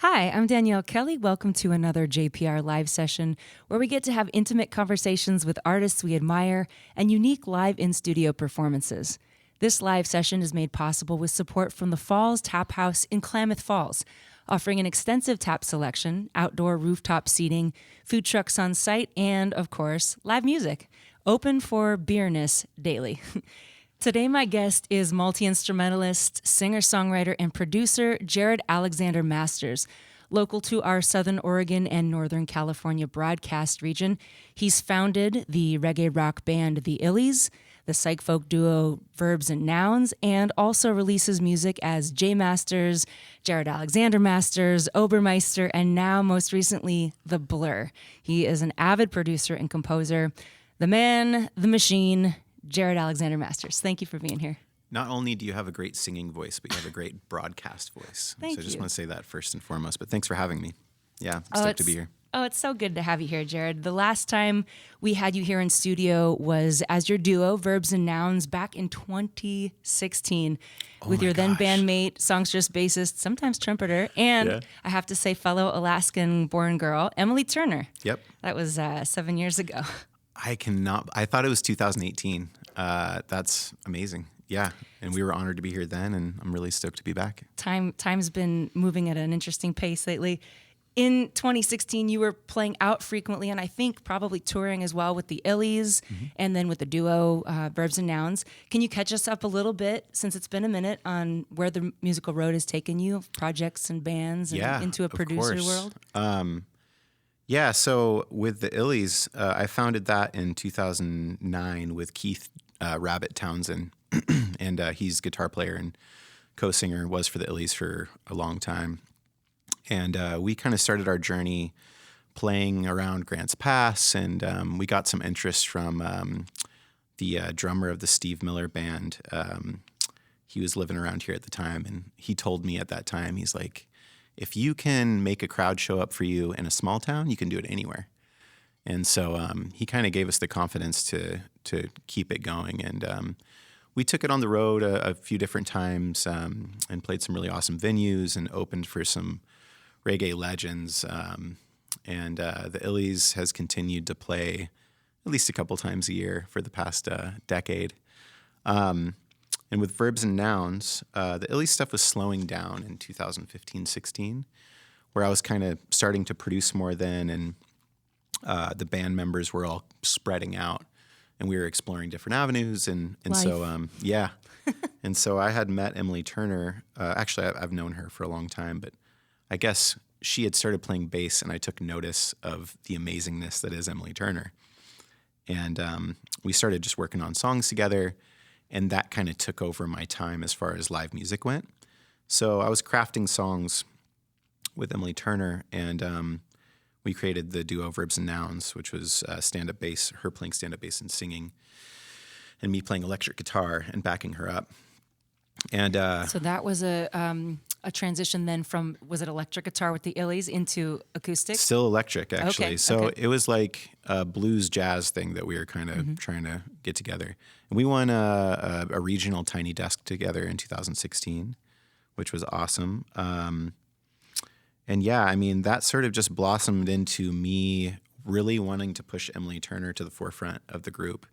Hi, I'm Danielle Kelly. Welcome to another JPR Live Session, where we get to have intimate conversations with artists we admire and unique live in-studio performances. This live session is made possible with support from the Falls Tap House in Klamath Falls, offering an extensive tap selection, outdoor rooftop seating, food trucks on site, and, of course, live music, open for beerness daily. Today, my guest is multi-instrumentalist, singer-songwriter, and producer Jared Alexander Masters. Local to our Southern Oregon and Northern California broadcast region, he's founded the reggae rock band The Illies, the psych folk duo Verbs and Nouns, and also releases music as J Masters, Jared Alexander Masters, Obermeister, and now most recently, The Blur. He is an avid producer and composer. The man, the machine, Jared Alexander Masters. Thank you for being here. Not only do you have a great singing voice, but you have a great broadcast voice. Thank so I just you. want to say that first and foremost. But thanks for having me. Yeah, I'm stoked to be here. Oh, it's so good to have you here, Jared. The last time we had you here in studio was as your duo, Verbs and Nouns, back in 2016 with your then bandmate, songstress, bassist, sometimes trumpeter, and I have to say fellow Alaskan-born girl, Emily Turner. Yep. That was 7 years ago. I thought it was 2018. That's amazing. Yeah, and we were honored to be here then, and I'm really stoked to be back. Time's been moving at an interesting pace lately. In 2016, you were playing out frequently, and I think probably touring as well with the Illies, and then with the duo Verbs and Nouns. Can you catch us up a little bit, since it's been a minute, on where the musical road has taken you, projects and bands, and into a producer world? Yeah, so with the Illies, I founded that in 2009 with Keith Rabbit Townsend, and he's guitar player and co-singer, was for the Illies for a long time. And we kind of started our journey playing around Grants Pass, and we got some interest from the drummer of the Steve Miller Band. He was living around here at the time, and he told me at that time, he's like, if you can make a crowd show up for you in a small town, you can do it anywhere. And so he kind of gave us the confidence to keep it going. And we took it on the road a few different times and played some really awesome venues and opened for some reggae legends. And the Illies has continued to play at least a couple times a year for the past decade. And with Verbs and Nouns, the Illies stuff was slowing down in 2015-16, where I was kind of starting to produce more then, and the band members were all spreading out, and we were exploring different avenues. And so, yeah. And so I had met Emily Turner. Actually, I've known her for a long time, but I guess she had started playing bass, and I took notice of the amazingness that is Emily Turner. And we started just working on songs together. And that kind of took over my time as far as live music went. So I was crafting songs with Emily Turner, and we created the duo Verbs and Nouns, which was stand-up bass, her playing stand-up bass and singing, and me playing electric guitar and backing her up. And so that was a transition then from, was it electric guitar with the Illies into acoustic? Still electric, actually. Okay, so okay. It was like a blues jazz thing that we were kind of trying to get together. And we won a regional Tiny Desk together in 2016, which was awesome. And yeah, I mean, that sort of just blossomed into me really wanting to push Emily Turner to the forefront of the group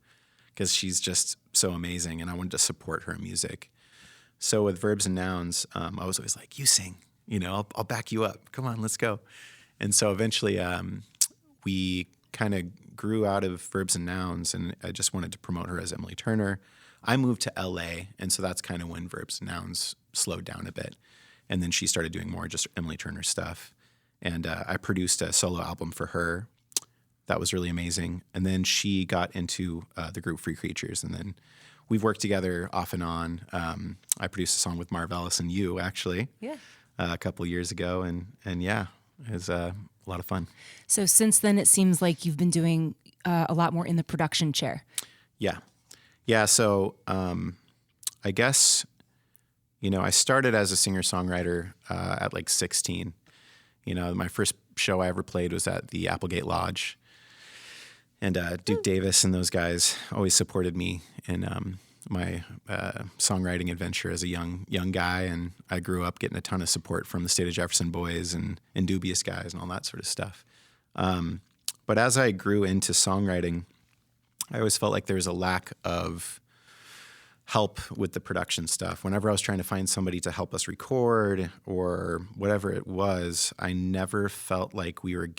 because she's just so amazing, and I wanted to support her music. So with Verbs and Nouns, I was always like, you sing, I'll back you up. Come on, let's go. And so eventually we kind of grew out of Verbs and Nouns, and I just wanted to promote her as Emily Turner. I moved to LA, and so that's kind of when Verbs and Nouns slowed down a bit. And then she started doing more just Emily Turner stuff. And I produced a solo album for her. That was really amazing. And then she got into the group Free Creatures, and then we've worked together off and on. I produced a song with Marv Ellis and you, actually, a couple years ago, and yeah, it was a lot of fun. So since then, it seems like you've been doing a lot more in the production chair. Yeah. So I guess, I started as a singer-songwriter at like 16. My first show I ever played was at the Applegate Lodge. And Duke Davis and those guys always supported me in my songwriting adventure as a young guy, and I grew up getting a ton of support from the State of Jefferson Boys and Dubious Guys and all that sort of stuff. But as I grew into songwriting, I always felt like there was a lack of help with the production stuff. Whenever I was trying to find somebody to help us record or whatever it was, I never felt like we were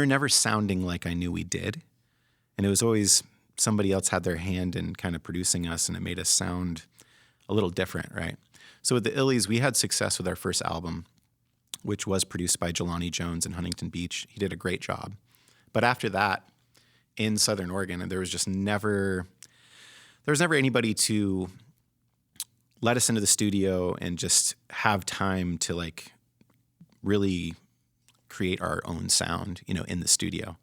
never sounding like I knew we did. And it was always somebody else had their hand in kind of producing us, and it made us sound a little different, right? So with the Illies, we had success with our first album, which was produced by Jelani Jones in Huntington Beach. He did a great job. But after that, in Southern Oregon, there was never anybody to let us into the studio and just have time to like really create our own sound, in the studio.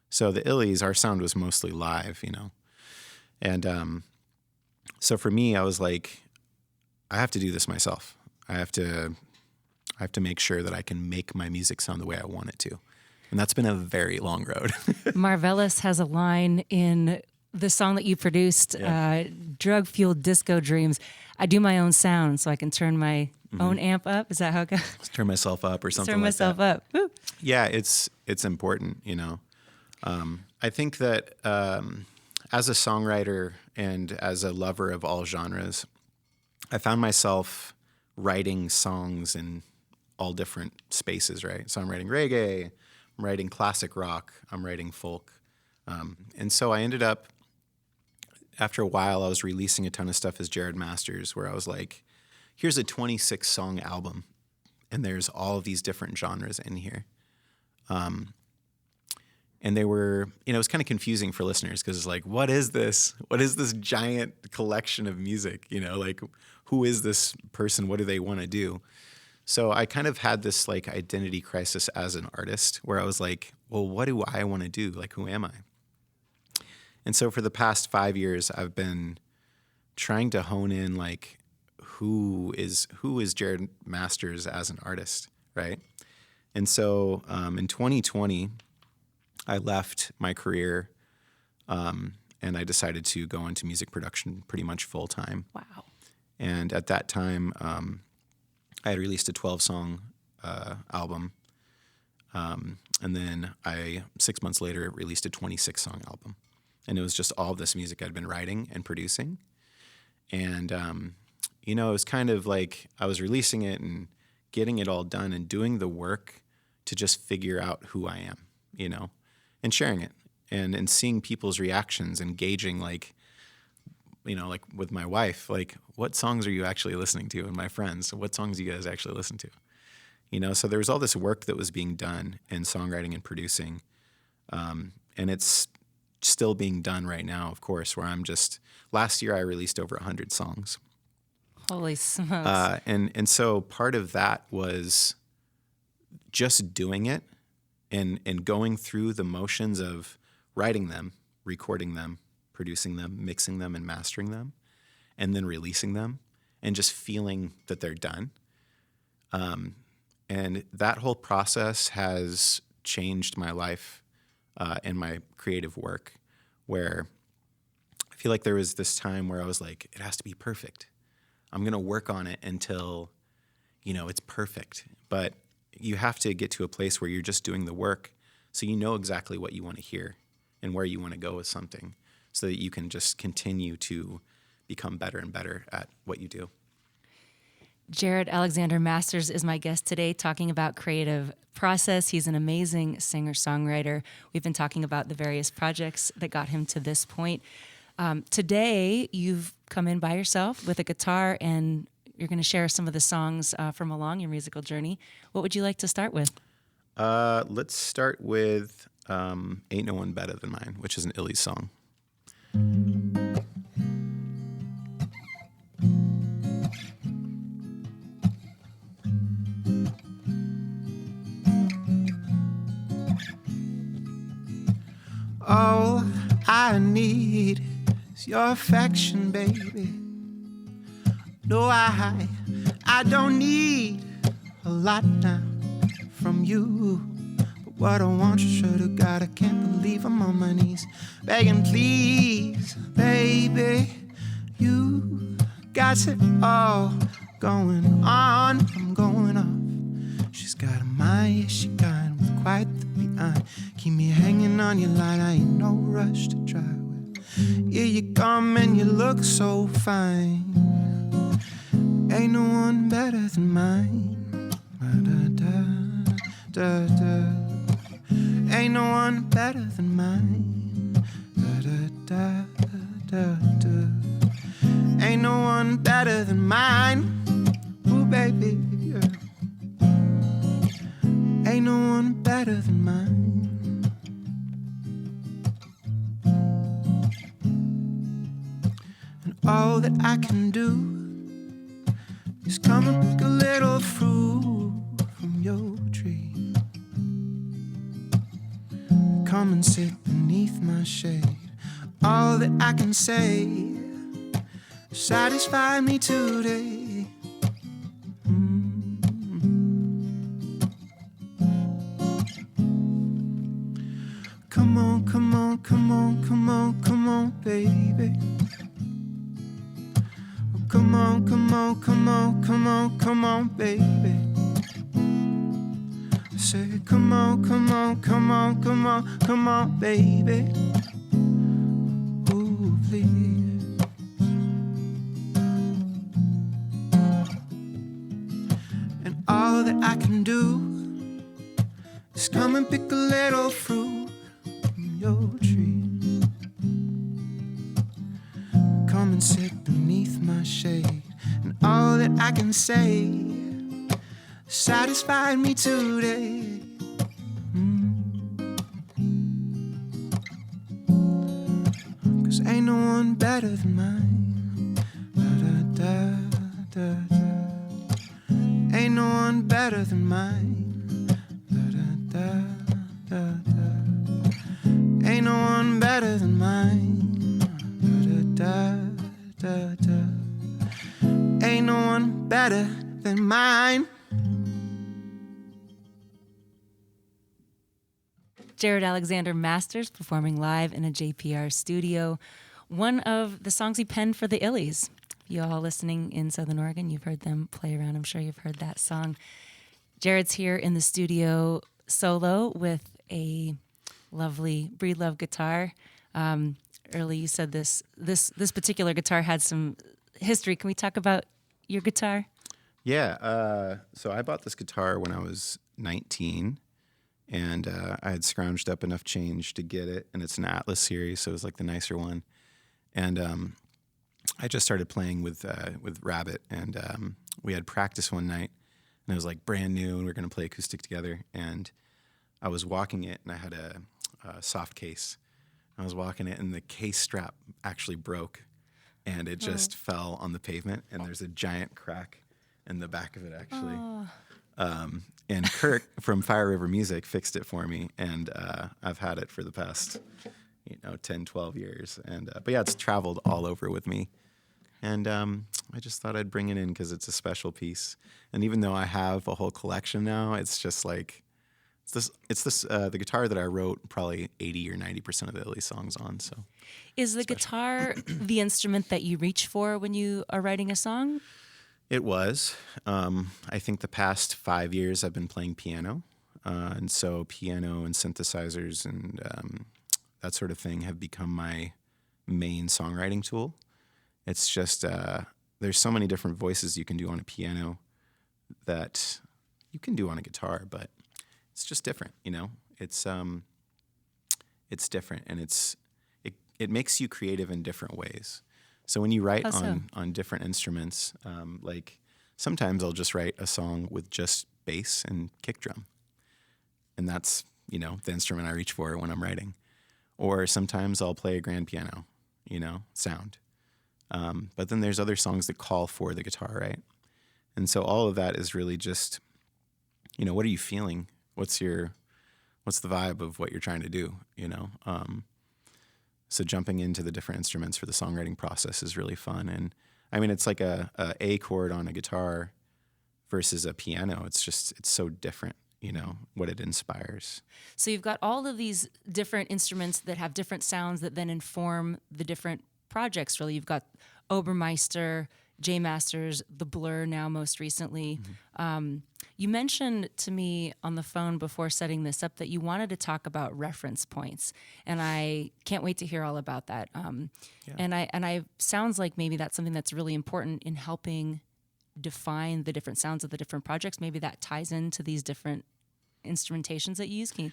So the Illies, our sound was mostly live, And so for me, I was like, I have to do this myself. I have to make sure that I can make my music sound the way I want it to. And that's been a very long road. Marvelous has a line in the song that you produced, Drug Fueled Disco Dreams. I do my own sound so I can turn my own amp up. Is that how it goes? Just turn myself up or something turn like myself that. up. Woo. Yeah, it's important, I think that as a songwriter and as a lover of all genres, I found myself writing songs in all different spaces, right? So I'm writing reggae, I'm writing classic rock, I'm writing folk. And so I ended up, after a while, I was releasing a ton of stuff as Jared Masters, where I was like, here's a 26-song album, and there's all of these different genres in here. And they were, it was kind of confusing for listeners because it's like, what is this? What is this giant collection of music? Like, who is this person? What do they want to do? So I kind of had this like identity crisis as an artist where I was like, well, what do I want to do? Like, who am I? And so for the past 5 years, I've been trying to hone in like, who is Jared Masters as an artist, right? And so in 2020, I left my career and I decided to go into music production pretty much full time. Wow. And at that time, I had released a 12-song album. And then 6 months later, released a 26-song album. And it was just all this music I'd been writing and producing. And, it was kind of like I was releasing it and getting it all done and doing the work to just figure out who I am, and sharing it and seeing people's reactions, engaging like with my wife, like, what songs are you actually listening to? And my friends, what songs do you guys actually listen to? So there was all this work that was being done in songwriting and producing. And it's still being done right now, of course, where last year I released over 100 songs. Holy smokes. And so part of that was just doing it and going through the motions of writing them, recording them, producing them, mixing them, and mastering them, and then releasing them, and just feeling that they're done. And that whole process has changed my life and my creative work, where I feel like there was this time where I was like, it has to be perfect. I'm going to work on it until, it's perfect. But you have to get to a place where you're just doing the work so you know exactly what you want to hear and where you want to go with something so that you can just continue to become better and better at what you do. Jared Alexander Masters is my guest today, talking about creative process. He's an amazing singer-songwriter. We've been talking about the various projects that got him to this point. Today, you've come in by yourself with a guitar, and you're going to share some of the songs from along your musical journey. What would you like to start with? Let's start with Ain't No One Better Than Mine, which is an Illies song. All I need is your affection, baby. No, I don't need a lot now from you. But what I want you should've got, I can't believe I'm on my knees begging, please, baby. You got it all going on, I'm going off. She's got a mind, yeah, she got with quite the behind. Keep me hanging on your line, I ain't no rush to try with. Yeah, you come and you look so fine. Ain't no one better than mine. Da, da, da. Ain't no one better than mine. Da, da, da, da. Ain't no one better than mine. Ooh, baby, yeah. Ain't no one better than mine. And all that I can do is come and pick a little fruit from your tree. Come and sit beneath my shade. All that I can say, satisfy me today. Come on, come on, come on, come on, come on, baby. Come on, come on, come on, come on, come on, baby. I say, come on, come on, come on, come on, come on, baby. Ooh, please. And all that I can do is come and pick a little fruit from your tree. Come and sit beneath my shade. And all that I can say satisfied me today. Cause ain't no one better than mine. Da, da, da, da, da. Ain't no one better than mine. Da, da, da, da, da. Ain't no one better than mine. Da, da, da, da. Ain't no one better than mine. Jared Alexander Masters performing live in a JPR studio. One of the songs he penned for the Illies. You all listening in Southern Oregon, you've heard them play around. I'm sure you've heard that song. Jared's here in the studio solo with a lovely Breed Love guitar. Early you said this particular guitar had some history. Can we talk about your guitar? Yeah. So I bought this guitar when I was 19. And I had scrounged up enough change to get it, and it's an Atlas series, so it was like the nicer one. And I just started playing with Rabbit, and we had practice one night, and it was like brand new, and we were going to play acoustic together. And I was walking it, and I had a soft case. I was walking it, and the case strap actually broke, and it just fell on the pavement, and there's a giant crack in the back of it, actually. And Kirk from Fire River Music fixed it for me, and I've had it for the past, 10, 12 years. And but yeah, it's traveled all over with me, and I just thought I'd bring it in because it's a special piece. And even though I have a whole collection now, it's just like it's this the guitar that I wrote probably 80 or 90% of the Illies songs on. So, is the guitar the instrument that you reach for when you are writing a song? It was. I think the past 5 years I've been playing piano. And so piano and synthesizers and that sort of thing have become my main songwriting tool. It's just, there's so many different voices you can do on a piano that you can do on a guitar, but it's just different, It's different, and it makes you creative in different ways. So when you write on different instruments, like sometimes I'll just write a song with just bass and kick drum. And that's, the instrument I reach for when I'm writing. Or sometimes I'll play a grand piano, sound. But then there's other songs that call for the guitar, right? And so all of that is really just, what are you feeling? What's the vibe of what you're trying to do, So jumping into the different instruments for the songwriting process is really fun. And I mean, it's like a chord on a guitar versus a piano. It's so different, what it inspires. So you've got all of these different instruments that have different sounds that then inform the different projects, really. You've got Obermeister, J Masters, The Blur now most recently. You mentioned to me on the phone before setting this up that you wanted to talk about reference points, and I can't wait to hear all about that. And I sounds like maybe that's something that's really important in helping define the different sounds of the different projects. Maybe that ties into these different instrumentations that you use. Can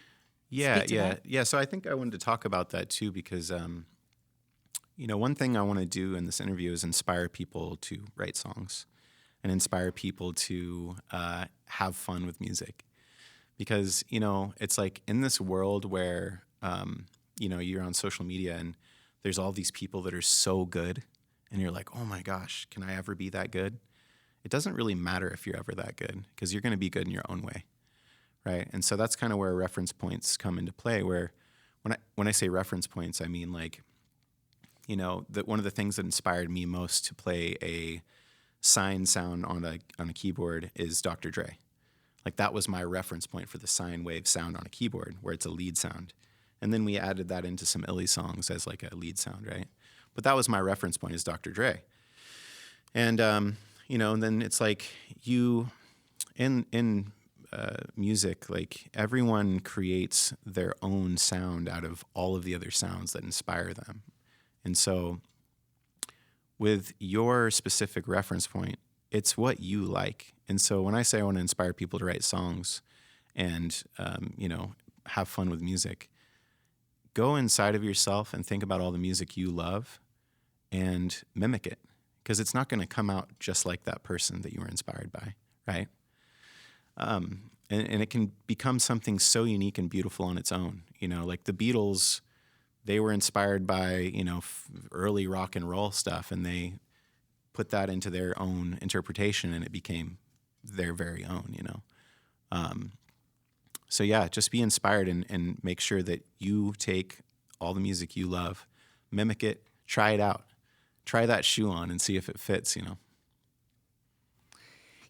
you speak to that? So I think I wanted to talk about that too because, one thing I want to do in this interview is inspire people to write songs and inspire people to have fun with music. Because, it's like in this world where, you're on social media and there's all these people that are so good and you're like, oh my gosh, can I ever be that good? It doesn't really matter if you're ever that good because you're going to be good in your own way, right? And so that's kind of where reference points come into play, where when I say reference points, I mean like, that one of the things that inspired me most to play a sine sound on a keyboard is Dr. Dre. Like that was my reference point for the sine wave sound on a keyboard, where it's a lead sound. And then we added that into some Illies songs as like a lead sound, right? But that was my reference point, is Dr. Dre. And and then it's like in music, like everyone creates their own sound out of all of the other sounds that inspire them. And so with your specific reference point, it's what you like. And so when I say I want to inspire people to write songs and, have fun with music, go inside of yourself and think about all the music you love and mimic it, because it's not going to come out just like that person that you were inspired by, right? And it can become something so unique and beautiful on its own. Like the Beatles, they were inspired by, early rock and roll stuff, and they put that into their own interpretation, and it became their very own, So yeah, just be inspired and make sure that you take all the music you love, mimic it, try it out. Try that shoe on and see if it fits,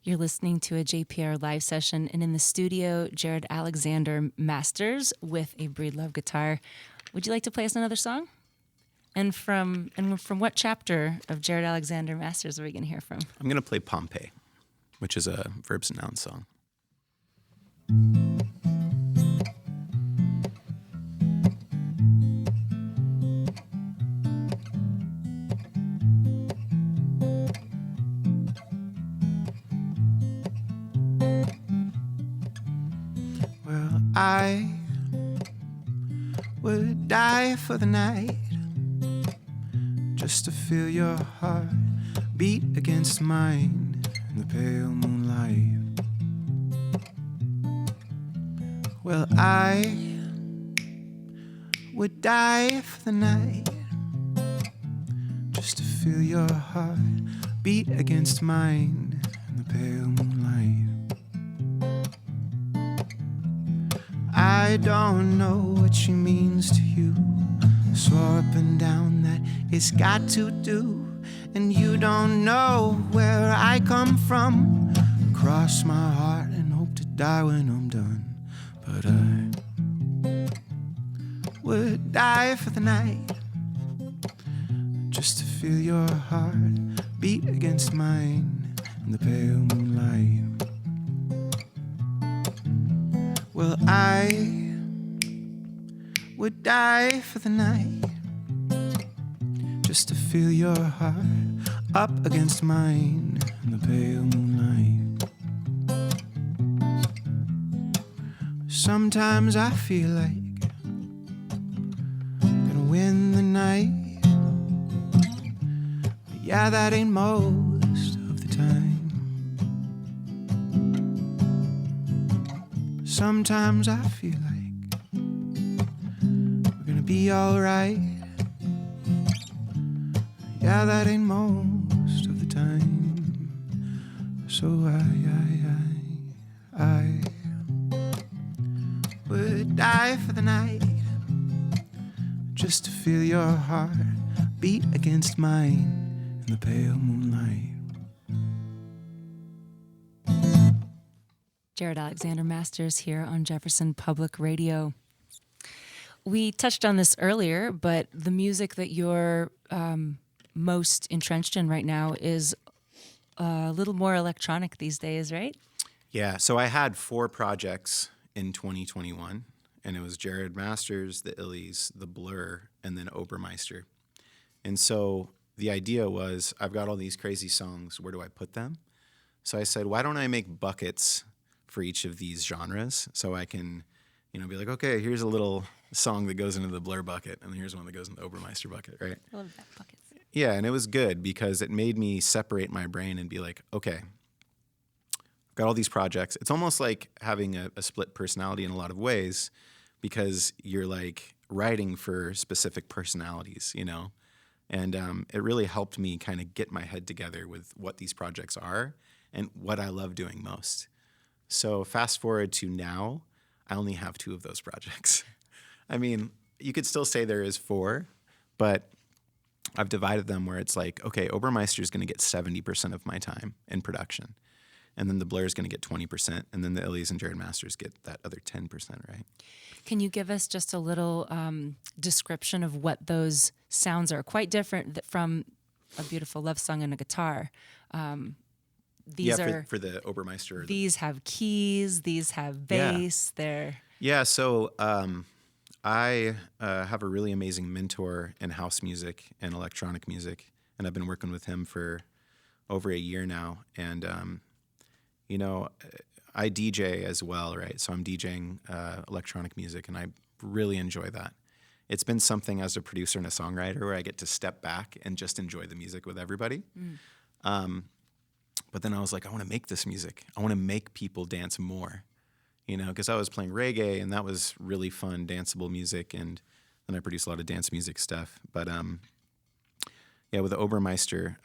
You're listening to a JPR live session, and in the studio, Jared Alexander Masters with a Breedlove guitar. Would you like to play us another song? And from what chapter of Jared Alexander Masters are we going to hear from? I'm going to play Pompeii, which is a Verbs and Nouns song. Well, I would die for the night just to feel your heart beat against mine in the pale moonlight. Well, I would die for the night just to feel your heart beat against mine in the pale moonlight. I don't know what she means to you. Swore up and down that it's got to do. And you don't know where I come from. Cross my heart and hope to die when I'm done. But I would die for the night just to feel your heart beat against mine in the pale moonlight. Well, I would die for the night just to feel your heart up against mine in the pale moonlight. Sometimes I feel like I'm gonna win the night, but yeah, that ain't most of the time. Sometimes I feel like we're gonna be alright. Yeah, that ain't most of the time. So I would die for the night just to feel your heart beat against mine in the pale moonlight. Jared Alexander Masters here on Jefferson Public Radio. We touched on this earlier, but the music that you're most entrenched in right now is a little more electronic these days, right? Yeah. So I had 4 projects in 2021, and it was Jared Masters, the Illies, the Blur, and then Obermeister. And so the idea was, I've got all these crazy songs. Where do I put them? So I said, why don't I make buckets for each of these genres, so I can, be like, okay, here's a little song that goes into the Blur bucket, and here's one that goes in the Obermeister bucket, right? I love that buckets. Yeah, and it was good because it made me separate my brain and be like, okay, I've got all these projects. It's almost like having a split personality in a lot of ways, because you're like writing for specific personalities, And it really helped me kind of get my head together with what these projects are and what I love doing most. So fast forward to now, I only have 2 of those projects. I mean, you could still say there is 4, but I've divided them where it's like, okay, Obermeister is going to get 70% of my time in production. And then the Blur is going to get 20%. And then the Illies and Jared Masters get that other 10%, right? Can you give us just a little description of what those sounds are? Quite different from a beautiful love song and a guitar. These are for the Obermeister. These have keys. These have bass. Yeah. So I have a really amazing mentor in house music and electronic music, and I've been working with him for over a year now. And I DJ as well, right? So I'm DJing electronic music, and I really enjoy that. It's been something as a producer and a songwriter where I get to step back and just enjoy the music with everybody. But then I was like, I want to make this music. I want to make people dance more, because I was playing reggae, and that was really fun, danceable music. And then I produced a lot of dance music stuff. But with the Obermeister,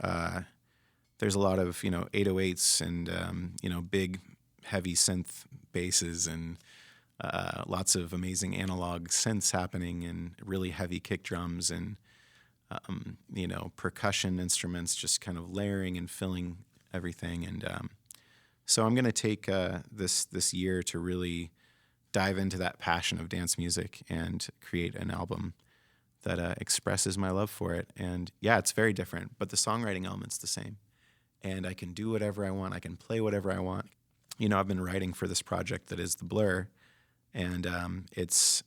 there's a lot of, 808s and, big, heavy synth basses and lots of amazing analog synths happening and really heavy kick drums and, percussion instruments just kind of layering and filling everything. And so I'm going to take this year to really dive into that passion of dance music and create an album that expresses my love for it. And yeah, it's very different, but the songwriting element's the same. And I can do whatever I want. I can play whatever I want. I've been writing for this project that is the Blur, and it's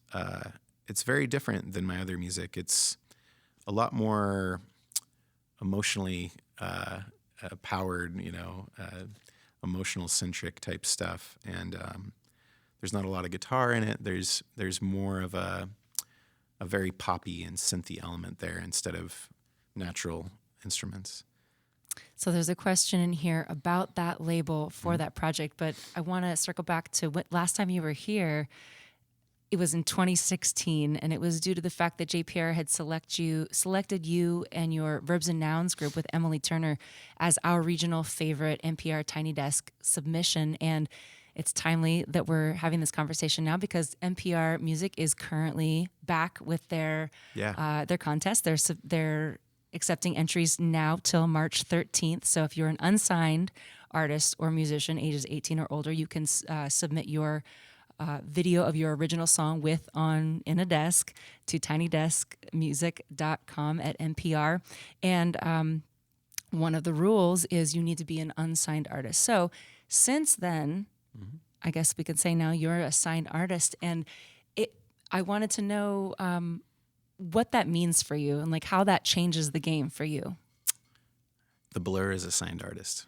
very different than my other music. It's a lot more emotionally powered, emotional centric type stuff. And there's not a lot of guitar in it. There's more of a very poppy and synthy element there instead of natural instruments. So there's a question in here about that label for that project, but I want to circle back to what last time you were here. It was in 2016, and it was due to the fact that JPR had selected you and your Verbs and Nouns group with Emily Turner as our regional favorite NPR Tiny Desk submission. And it's timely that we're having this conversation now because NPR Music is currently back with their contest. They're accepting entries now till March 13th. So if you're an unsigned artist or musician ages 18 or older, you can submit your video of your original song in a desk to tinydeskmusic.com at NPR. And one of the rules is you need to be an unsigned artist. So since then, I guess we could say now you're a signed artist. And I wanted to know what that means for you and like how that changes the game for you. The Blur is a signed artist.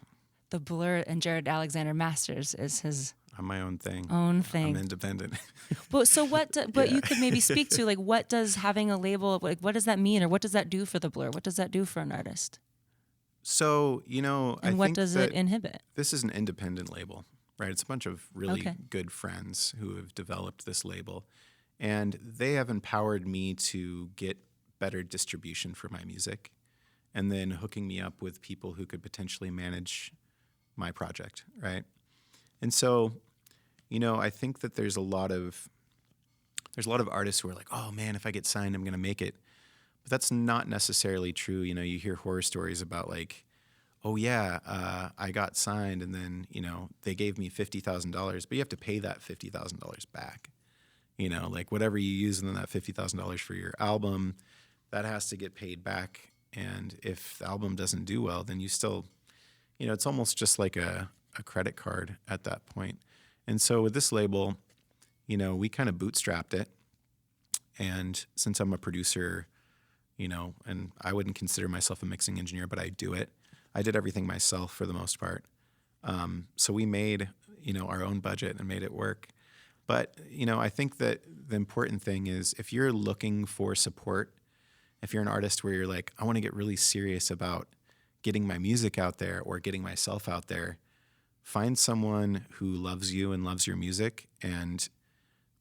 The Blur and Jared Alexander Masters is his I'm my own thing. I'm independent. But so what? But you could maybe speak to like what does having a label like what does that mean or what does that do for the Blur? What does that do for an artist? So and what does it inhibit? This is an independent label, right? It's a bunch of really good friends who have developed this label, and they have empowered me to get better distribution for my music, and then hooking me up with people who could potentially manage my project, right? And so, I think that there's a lot of artists who are like, oh man, if I get signed, I'm going to make it. But that's not necessarily true. You hear horror stories about like, oh yeah, I got signed and then, they gave me $50,000, but you have to pay that $50,000 back. Like whatever you use in that $50,000 for your album, that has to get paid back And if the album doesn't do well, then you still, it's almost just like a credit card at that point. And so with this label, we kind of bootstrapped it. And since I'm a producer, and I wouldn't consider myself a mixing engineer, but I do it. I did everything myself for the most part. So we made, our own budget and made it work. But, I think that the important thing is if you're looking for support, if you're an artist where you're like, I want to get really serious about getting my music out there or getting myself out there, find someone who loves you and loves your music and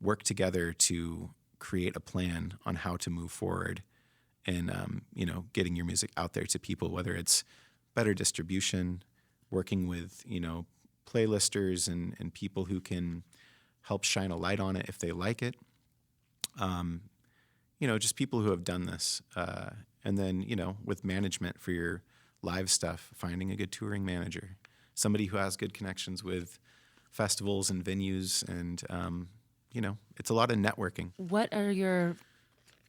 work together to create a plan on how to move forward and, getting your music out there to people, whether it's better distribution, working with, playlisters and people who can help shine a light on it if they like it. Just people who have done this. And then, with management for your live stuff, finding a good touring manager, somebody who has good connections with festivals and venues. And, it's a lot of networking. What are your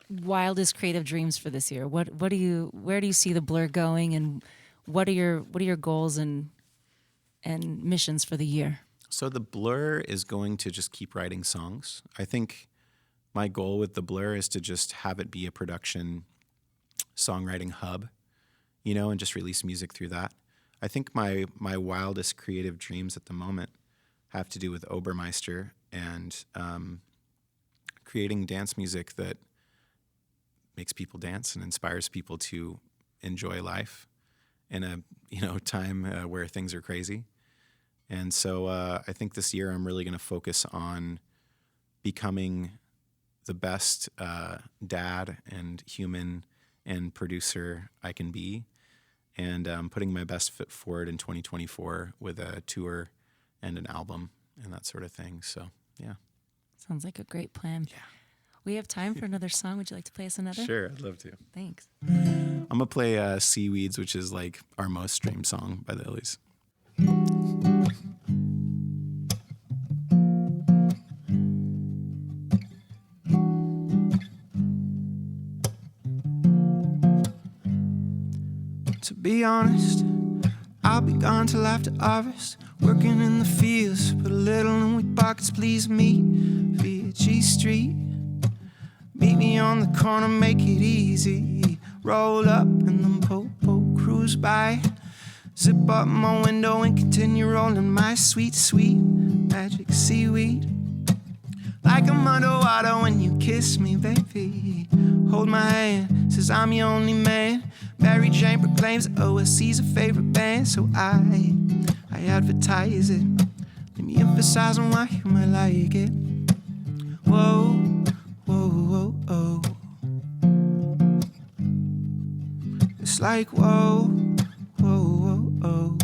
wildest creative dreams for this year? Where do you see the Blur going, and what are your goals and missions for the year? So the Blur is going to just keep writing songs. I think my goal with the Blur is to just have it be a production songwriting hub, and just release music through that. I think my wildest creative dreams at the moment have to do with Obermeister and creating dance music that makes people dance and inspires people to enjoy life in a time where things are crazy. And so I think this year I'm really going to focus on becoming the best dad and human and producer I can be, and putting my best foot forward in 2024 with a tour and an album and that sort of thing. So, yeah. Sounds like a great plan. Yeah. We have time for another song. Would you like to play us another? Sure, I'd love to. Thanks. I'm going to play Seaweeds, which is like our most streamed song by the Illies. To be honest, I'll be gone till after harvest, working in the fields, put a little in we pockets, please me via G Street. Meet me on the corner, make it easy. Roll up and then po-po cruise by. Zip up my window and continue rolling my sweet, sweet magic seaweed. Like I'm underwater when you kiss me, baby. Hold my hand, says I'm your only man. Mary Jane proclaims OSC's a favorite band, so I advertise it. Let me emphasize on why you might like it. Whoa, whoa, whoa, whoa. It's like whoa, whoa, whoa, whoa.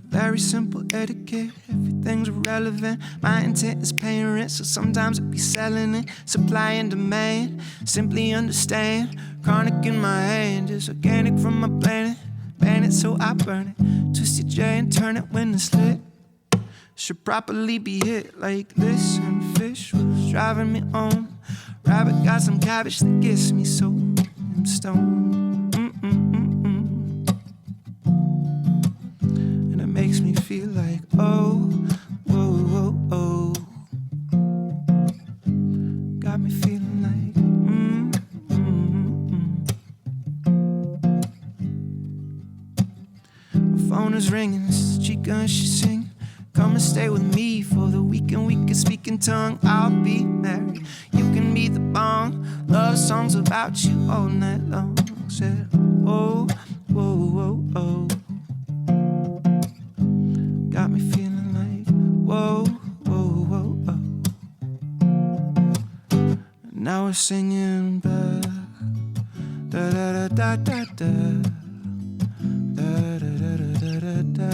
Very simple etiquette, everything's irrelevant. My intent is paying rent, so sometimes it be selling it. Supply and demand, simply understand. Chronic in my hand, is organic from my planet. Ban it so I burn it. Twist your J and turn it when it's lit. Should properly be hit like this. And fish was driving me home. Rabbit got some cabbage that gets me so I'm stoned. And it makes me feel like, oh, whoa, whoa, oh. Got me feeling like, My phone is ringing, this is Chica and she's singing. Come and stay with me for the weekend, we can speak in tongue. I'll be married, you can be the bong. Love songs about you all night long. Said, oh, whoa, whoa, oh. Got me feeling like, whoa, whoa, whoa, oh. Now we're singing back. Da da da da da da. Da da da da da da.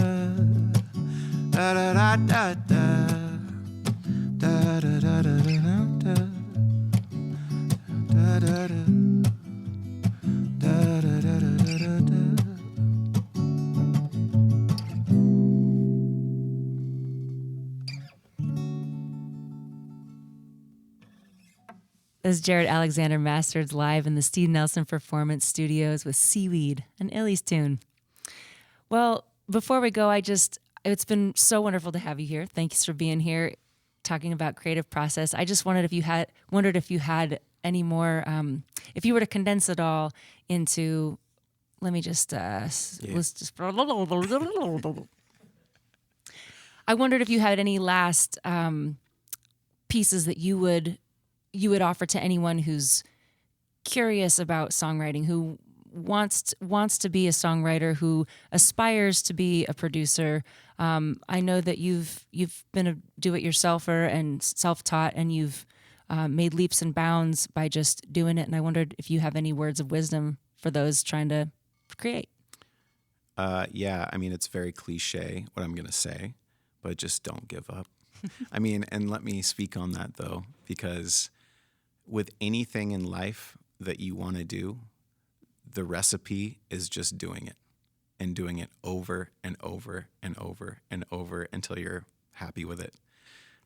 Da da da da da. Da da da da da da. Da da da. Da da da da da da. That's Jared Alexander Masters live in the Steve Nelson Performance Studios with Seaweed, an Illies tune. Well, before we go, it's been so wonderful to have you here. Thanks for being here, talking about creative process. I just wondered if you had any more, if you were to condense it all into, let me just, let's just, I wondered if you had any last pieces that you would offer to anyone who's curious about songwriting, who wants to be a songwriter, who aspires to be a producer. I know that you've been a do-it-yourselfer and self-taught, and you've made leaps and bounds by just doing it. And I wondered if you have any words of wisdom for those trying to create. Yeah, I mean, it's very cliche what I'm going to say, but just don't give up. I mean, and let me speak on that though, because with anything in life that you want to do, the recipe is just doing it and doing it over and over and over and over until you're happy with it,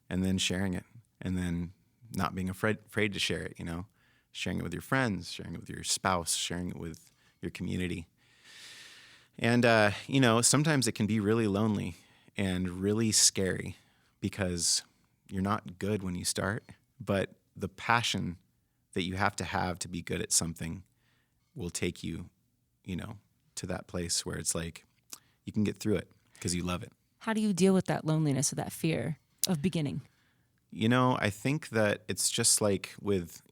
and then sharing it, and then not being afraid to share it, sharing it with your friends, sharing it with your spouse, sharing it with your community. And, sometimes it can be really lonely and really scary because you're not good when you start, but the passion that you have to be good at something will take you, to that place where it's like you can get through it because you love it. How do you deal with that loneliness or that fear of beginning? I think that it's just like with,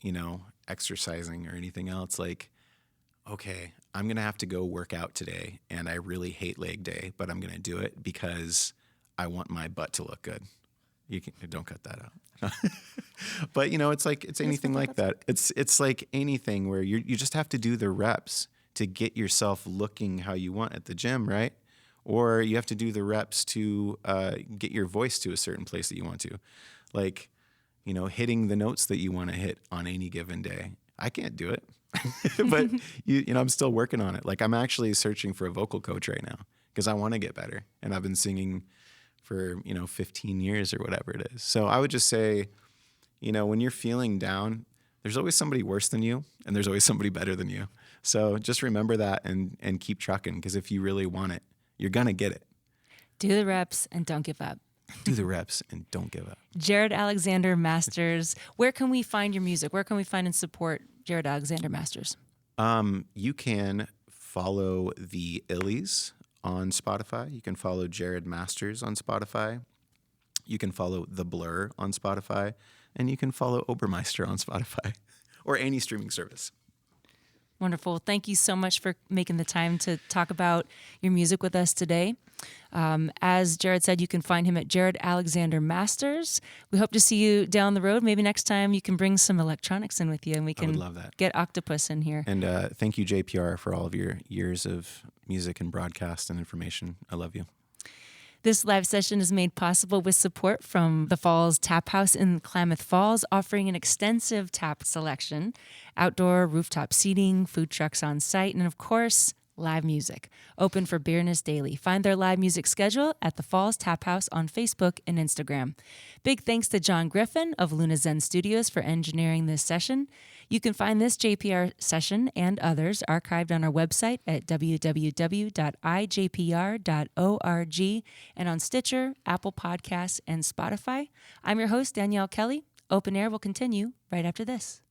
exercising or anything else. Like, okay, I'm going to have to go work out today, and I really hate leg day, but I'm going to do it because I want my butt to look good. Don't cut that out. But it's anything like that. It's like anything where you just have to do the reps to get yourself looking how you want at the gym, right? Or you have to do the reps to get your voice to a certain place that you want to. Like, hitting the notes that you want to hit on any given day. I can't do it. But I'm still working on it. Like, I'm actually searching for a vocal coach right now because I want to get better. And I've been singing for 15 years or whatever it is. So I would just say, when you're feeling down, there's always somebody worse than you, and there's always somebody better than you. So just remember that and keep trucking, because if you really want it, you're gonna get it. Do the reps and don't give up. Do the reps and don't give up. Jared Alexander Masters, where can we find your music? Where can we find and support Jared Alexander Masters? You can follow the Illies on Spotify. You can follow Jared Masters on Spotify. You can follow The Blur on Spotify. And you can follow Obermeister on Spotify or any streaming service. Wonderful. Thank you so much for making the time to talk about your music with us today. As Jared said, you can find him at Jared Alexander Masters. We hope to see you down the road. Maybe next time you can bring some electronics in with you, and we can get Octopus in here. And thank you, JPR, for all of your years of music and broadcast and information. I love you. This live session is made possible with support from the Falls Tap House in Klamath Falls, offering an extensive tap selection, outdoor rooftop seating, food trucks on site, and of course, live music. Open for Beerness daily. Find their live music schedule at the Falls Tap House on Facebook and Instagram. Big thanks to John Griffin of Luna Zen Studios for engineering this session. You can find this JPR session and others archived on our website at www.ijpr.org and on Stitcher, Apple Podcasts, and Spotify. I'm your host, Danielle Kelly. Open Air will continue right after this.